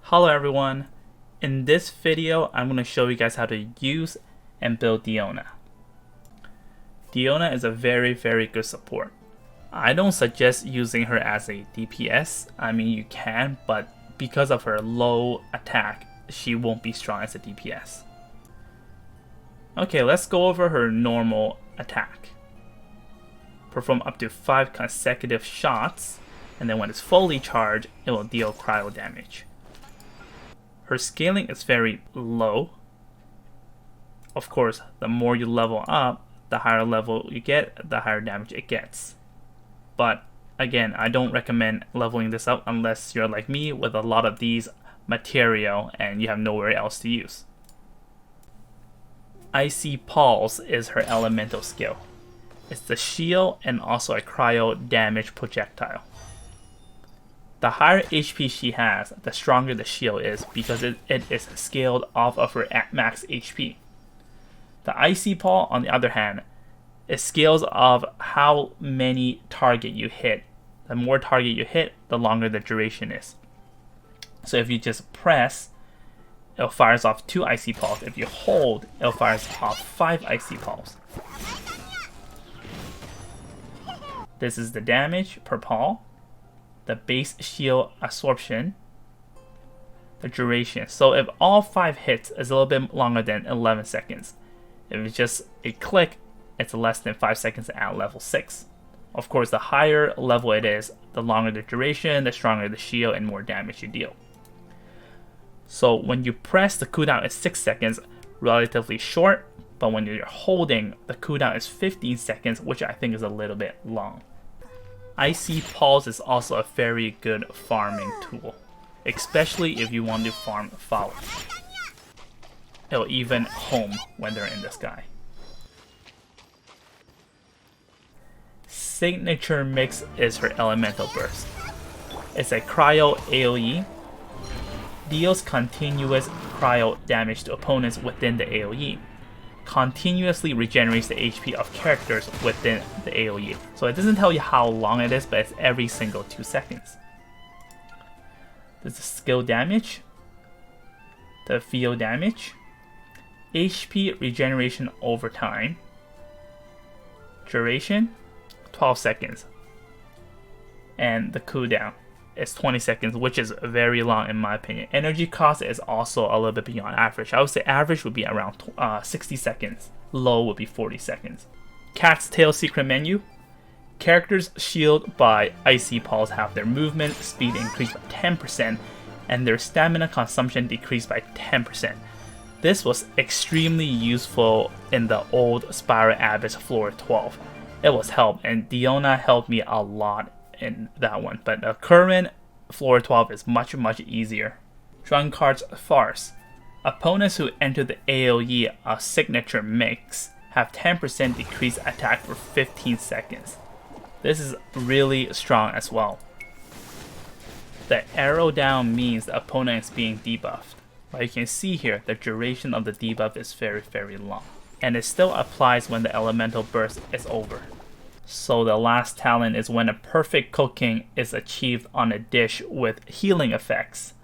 Hello everyone, in this video I'm going to show you guys how to use and build Diona. Diona is a very good support. I don't suggest using her as a DPS, I mean you can, but because of her low attack, she won't be strong as a DPS. Okay, let's go over her normal attack. Perform up to 5 consecutive shots, and then when it's fully charged, it will deal cryo damage. Her scaling is very low. Of course, the more you level up, the higher level you get, the higher damage it gets. But again, I don't recommend leveling this up unless you're like me with a lot of these material and you have nowhere else to use. Icy Pulse is her elemental skill. It's the shield and also a cryo damage projectile. The higher HP she has, the stronger the shield is because it is scaled off of her max HP. The Icy Pulse, on the other hand, it scales off how many target you hit. The more target you hit, the longer the duration is. So if you just press, it fires off 2 Icy Pulse. If you hold, it fires off 5 Icy Pulse. This is the damage per pulse, the base shield absorption, the duration. So if all 5 hits, it's a little bit longer than 11 seconds. If it's just a click, it's less than 5 seconds at level 6. Of course, the higher level it is, the longer the duration, the stronger the shield, and more damage you deal. So when you press, the cooldown is 6 seconds, relatively short, but when you're holding, the cooldown is 15 seconds, which I think is a little bit long. Icy Pulse is also a very good farming tool, especially if you want to farm flowers. It'll even home when they're in the sky. Signature Mix is her elemental burst. It's a cryo AoE. Deals continuous cryo damage to opponents within the AoE. Continuously regenerates the HP of characters within the AoE. So it doesn't tell you how long it is, but it's every single 2 seconds. This is skill damage, the field damage, HP regeneration over time, duration 12 seconds, and the cooldown is 20 seconds, which is very long in my opinion. Energy cost is also a little bit beyond average. I would say average would be around 60 seconds. Low would be 40 seconds. Cat's Tail secret menu. Characters shielded by Icy Pulse have their movement speed increased by 10% and their stamina consumption decreased by 10%. This was extremely useful in the old Spiral Abyss floor 12. It was help, and Diona helped me a lot in that one, but the current floor 12 is much easier. Drunkard's Farce. Opponents who enter the AoE of Signature Mix have 10% decreased attack for 15 seconds. This is really strong as well. The arrow down means the opponent is being debuffed. But you can see here, the duration of the debuff is very long. And it still applies when the elemental burst is over. So the last talent is when a perfect cooking is achieved on a dish with healing effects.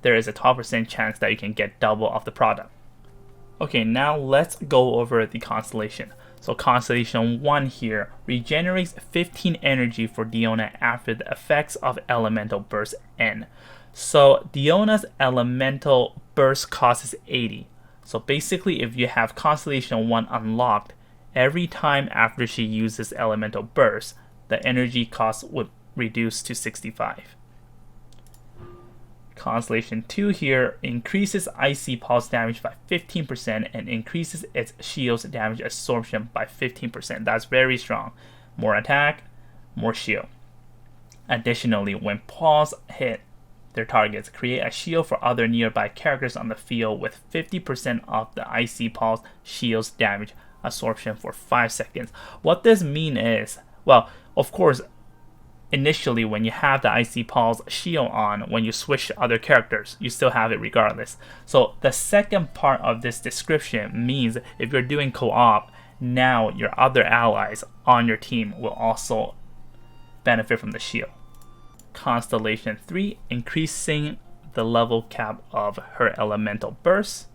There is a 12% chance that you can get double of the product. Okay, now let's go over the Constellation. So Constellation 1 here regenerates 15 energy for Diona after the effects of elemental burst end. So Diona's elemental burst cost is 80. So basically if you have Constellation 1 unlocked, every time after she uses elemental burst, the energy cost would reduce to 65. Constellation 2 here increases Icy Pulse damage by 15% and increases its shield's damage absorption by 15%. That's very strong. More attack, more shield. Additionally, when Pulse hit their targets, create a shield for other nearby characters on the field with 50% of the Icy Pulse shield's damage absorption for 5 seconds. What this means is, well, of course, initially when you have the Icy Pulse shield on, when you switch to other characters, you still have it regardless. So the second part of this description means if you're doing co-op, now your other allies on your team will also benefit from the shield. Constellation 3, increasing the level cap of her elemental burst.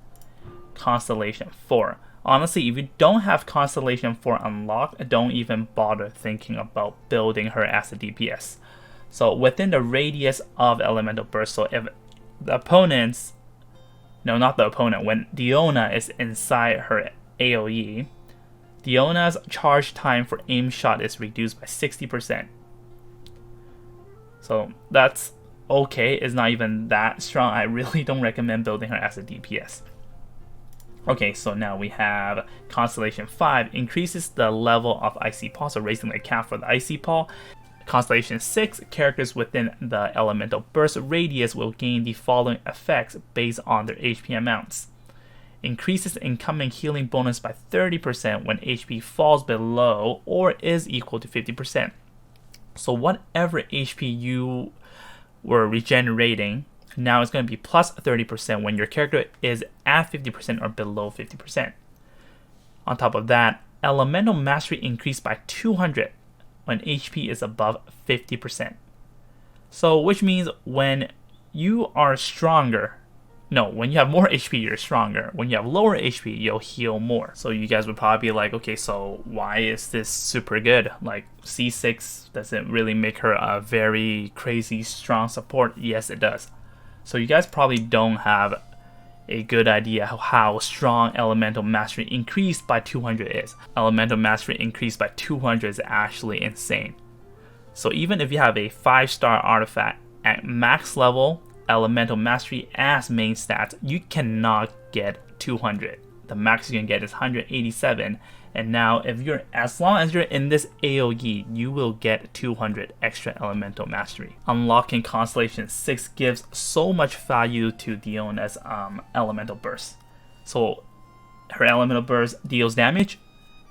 Constellation 4. Honestly, if you don't have Constellation 4 unlocked, don't even bother thinking about building her as a DPS. So within the radius of elemental burst, so if the opponents, no, not the opponent, when Diona is inside her AoE, Diona's charge time for aim shot is reduced by 60%. So that's okay, it's not even that strong. I really don't recommend building her as a DPS. Okay, so now we have Constellation 5 increases the level of Icy Paw, so raising the cap for the Icy Paw. Constellation 6, characters within the elemental burst radius will gain the following effects based on their HP amounts. Increases incoming healing bonus by 30% when HP falls below or is equal to 50%. So whatever HP you were regenerating, now it's going to be plus 30% when your character is at 50% or below 50%. On top of that, elemental mastery increased by 200 when HP is above 50%. So which means when you are stronger, no, when you have more HP, you're stronger. When you have lower HP, you'll heal more. So you guys would probably be like, okay, so why is this super good? Like, C6 doesn't really make her a very crazy strong support. Yes, it does. So you guys probably don't have a good idea how strong Elemental Mastery increased by 200 is. Elemental Mastery increased by 200 is actually insane. So even if you have a 5-star artifact at max level, Elemental Mastery as main stats, you cannot get 200. The max you can get is 187, and now if you're, as long as you're in this AoE, you will get 200 extra Elemental Mastery. Unlocking Constellation 6 gives so much value to Diona's Elemental Burst. So her Elemental Burst deals damage,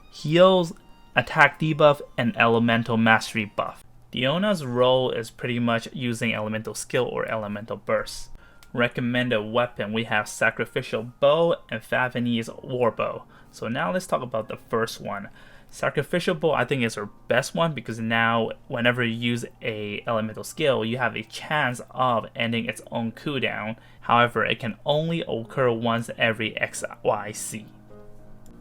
heals, attack debuff, and Elemental Mastery buff. Diona's role is pretty much using Elemental Skill or Elemental Burst. Recommended weapon, we have Sacrificial Bow and Favani's Warbow. So now let's talk about the first one. Sacrificial Bow I think is her best one because now whenever you use a Elemental Skill, you have a chance of ending its own cooldown. However, it can only occur once every XYZ.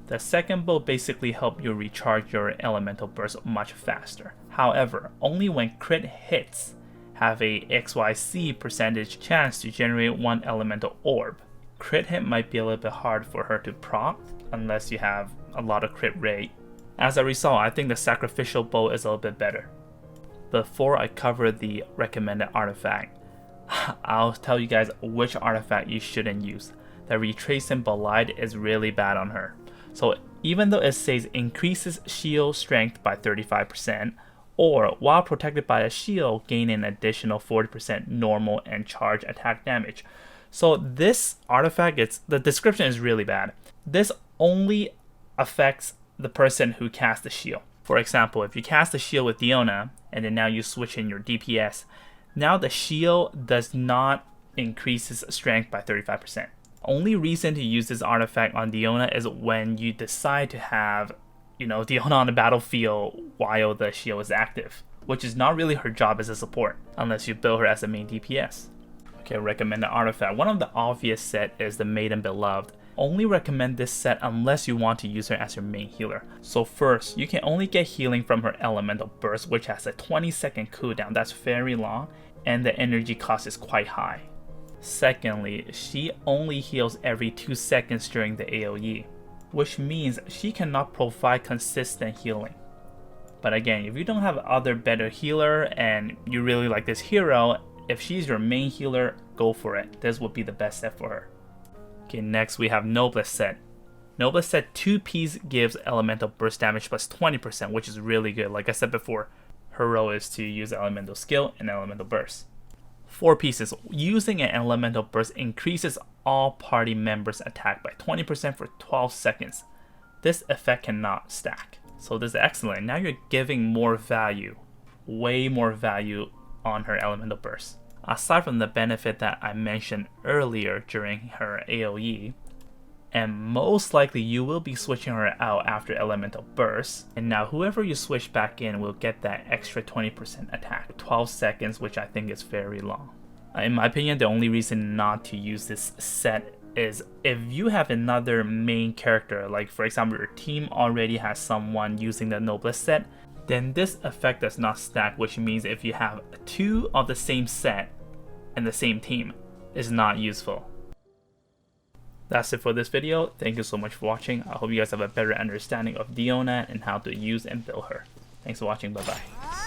The second bow basically helps you recharge your Elemental Burst much faster. However, only when crit hits have a XYZ percentage chance to generate one Elemental Orb. Crit hit might be a little bit hard for her to proc unless you have a lot of crit rate. As a result, I think the Sacrificial Bow is a little bit better. Before I cover the recommended artifact, I'll tell you guys which artifact you shouldn't use. The Retracing Ballade is really bad on her. So even though it says increases shield strength by 35%, or while protected by a shield, gain an additional 40% normal and charge attack damage. So this artifact, the description is really bad. This only affects the person who casts the shield. For example, if you cast the shield with Diona, and then now you switch in your DPS, now the shield does not increase strength by 35%. Only reason to use this artifact on Diona is when you decide to have, Diona on the battlefield while the shield is active, which is not really her job as a support, unless you build her as a main DPS. Okay, recommended artifact. One of the obvious set is the Maiden Beloved. Only recommend this set unless you want to use her as your main healer. So first, you can only get healing from her Elemental Burst, which has a 20-second cooldown. That's very long, and the energy cost is quite high. Secondly, she only heals every 2 seconds during the AoE, which means she cannot provide consistent healing. But again, if you don't have other better healer and you really like this hero, if she's your main healer, go for it. This would be the best set for her. Okay, next we have Noblest set. Noblest set 2Ps gives Elemental Burst damage plus 20%, which is really good. Like I said before, her role is to use Elemental Skill and Elemental Burst. 4 pieces. Using an Elemental Burst increases all party members' attack by 20% for 12 seconds. This effect cannot stack. So this is excellent. Now you're giving more value, way more value on her Elemental Burst. Aside from the benefit that I mentioned earlier during her AoE, and most likely you will be switching her out after Elemental Burst, and now whoever you switch back in will get that extra 20% attack, 12 seconds, which I think is very long. In my opinion, the only reason not to use this set is if you have another main character, like for example your team already has someone using the Noblest set, then this effect does not stack, which means if you have two of the same set and the same team, it's not useful. That's it for this video. Thank you so much for watching. I hope you guys have a better understanding of Diona and how to use and build her. Thanks for watching. Bye bye.